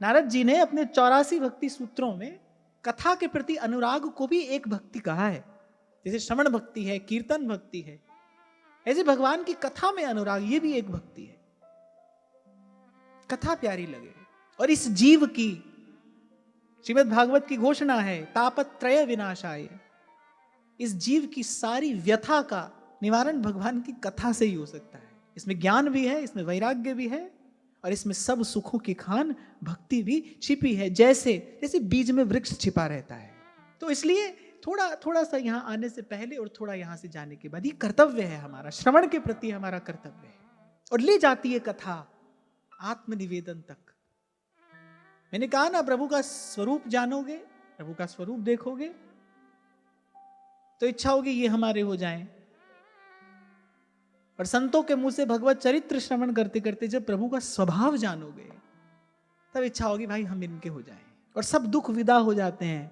नारद जी ने अपने 84 भक्ति सूत्रों में कथा के प्रति अनुराग को भी एक भक्ति कहा है। जैसे श्रवण भक्ति है, कीर्तन भक्ति है, ऐसे भगवान की कथा में अनुराग ये भी एक भक्ति है। कथा प्यारी लगे। और इस जीव की श्रीमद् भागवत की घोषणा है, तापत्रय विनाशाय। इस जीव की सारी व्यथा का निवारण भगवान की कथा से ही हो सकता है। इसमें ज्ञान भी है, इसमें वैराग्य भी है, और इसमें सब सुखों की खान भक्ति भी छिपी है। जैसे बीज में वृक्ष छिपा रहता है। तो इसलिए थोड़ा सा यहां आने से पहले और थोड़ा यहां से जाने के बाद ये कर्तव्य है हमारा, श्रवण के प्रति हमारा कर्तव्य है। और ले जाती है कथा आत्मनिवेदन तक। मैंने कहा ना, प्रभु का स्वरूप जानोगे, प्रभु का स्वरूप देखोगे तो इच्छा होगी ये हमारे हो जाएं। और संतों के मुंह से भगवत चरित्र श्रवण करते करते जब प्रभु का स्वभाव जानोगे तब इच्छा होगी भाई हम इनके हो जाएं। और सब दुख विदा हो जाते हैं।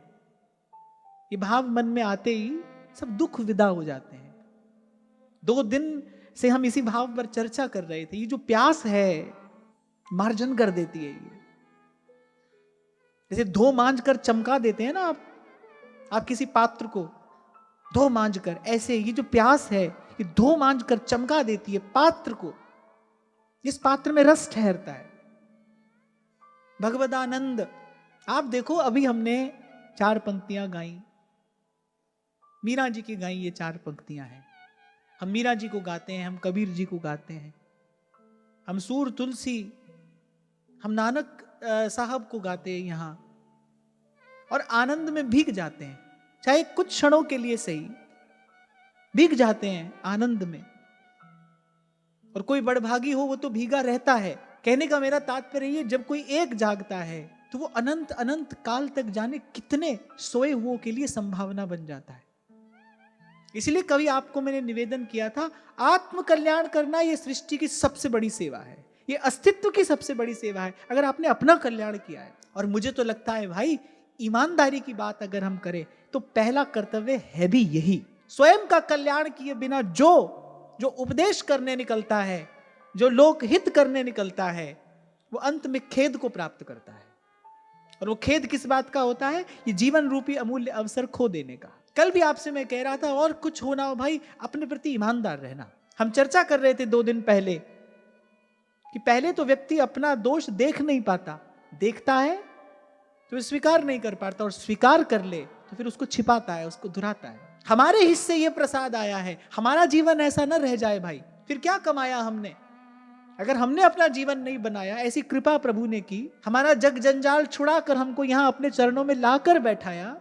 ये भाव मन में आते ही सब दुख विदा हो जाते हैं। 2 दिन से हम इसी भाव पर चर्चा कर रहे थे। ये जो प्यास है मार्जन कर देती है। ये जैसे धो मांझ कर चमका देते हैं ना आप किसी पात्र को धो मांझ कर, ऐसे ये जो प्यास है ये धो मांझ कर चमका देती है पात्र को, जिस पात्र में रस ठहरता है। भगवदानंद आप देखो, अभी हमने 4 पंक्तियां गाई, मीरा जी की गाई। ये 4 पंक्तियां हैं। हम मीरा जी को गाते हैं, हम कबीर जी को गाते हैं, हम सूर तुलसी, हम नानक साहब को गाते हैं यहां, और आनंद में भीग जाते हैं। चाहे कुछ क्षणों के लिए सही, भीग जाते हैं आनंद में। और कोई बड़भागी हो वो तो भीगा रहता है। कहने का मेरा तात्पर्य ये, जब कोई एक जागता है तो वो अनंत अनंत काल तक जाने कितने सोए हुओं के लिए संभावना बन जाता है। इसलिए कभी आपको मैंने निवेदन किया था, आत्म कल्याण करना ये सृष्टि की सबसे बड़ी सेवा है, ये अस्तित्व की सबसे बड़ी सेवा है, अगर आपने अपना कल्याण किया है। और मुझे तो लगता है भाई, ईमानदारी की बात अगर हम करें तो पहला कर्तव्य है भी यही। स्वयं का कल्याण किए बिना जो उपदेश करने निकलता है, जो लोक हित करने निकलता है, वो अंत में खेद को प्राप्त करता है। और वो खेद किस बात का होता है? ये जीवन रूपी अमूल्य अवसर खो देने का। कल भी आपसे मैं कह रहा था, और कुछ होना हो भाई, अपने प्रति ईमानदार रहना। हम चर्चा कर रहे थे 2 दिन पहले कि पहले तो व्यक्ति अपना दोष देख नहीं पाता, देखता है तो स्वीकार नहीं कर पाता, और स्वीकार कर ले तो फिर उसको छिपाता है, उसको धुराता है। हमारे हिस्से ये प्रसाद आया है, हमारा जीवन ऐसा न रह जाए भाई। फिर क्या कमाया हमने? अगर हमने अपना जीवन नहीं बनाया, ऐसी कृपा प्रभु ने की, हमारा जग जंजाल छुड़ाकर हमको यहां अपने चरणों में लाकर बैठाया,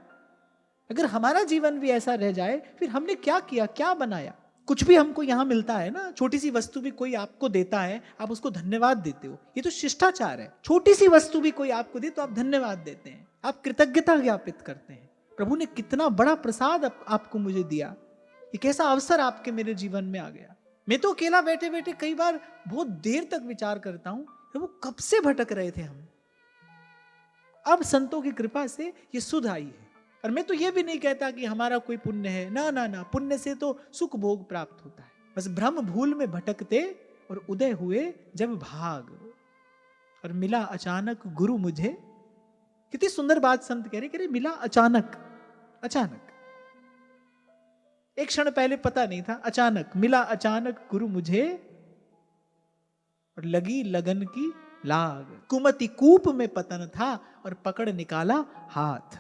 अगर हमारा जीवन भी ऐसा रह जाए, फिर हमने क्या किया, क्या बनाया? कुछ भी हमको यहां मिलता है ना, छोटी सी वस्तु भी कोई आपको देता है, आप उसको धन्यवाद देते हो, ये तो शिष्टाचार है। छोटी सी वस्तु भी कोई आपको दे तो आप धन्यवाद देते हैं, आप कृतज्ञता ज्ञापित करते हैं। प्रभु ने कितना बड़ा प्रसाद आपको मुझे दिया, ये कैसा अवसर आपके मेरे जीवन में आ गया। मैं तो अकेला बैठे बैठे कई बार बहुत देर तक विचार करता हूं कि वो कब से भटक रहे थे हम। अब संतों की कृपा से ये सुध आई है। और मैं तो ये भी नहीं कहता कि हमारा कोई पुण्य है, ना ना ना, पुण्य से तो सुख भोग प्राप्त होता है। बस भ्रम भूल में भटकते और उदय हुए जब भाग, और मिला अचानक गुरु मुझे। कितनी सुंदर बात संत कह रहे, मिला अचानक। अचानक एक क्षण पहले पता नहीं था, अचानक मिला, अचानक गुरु मुझे, और लगी लगन की लाग। कुमति कूप में पतन था और पकड़ निकाला हाथ।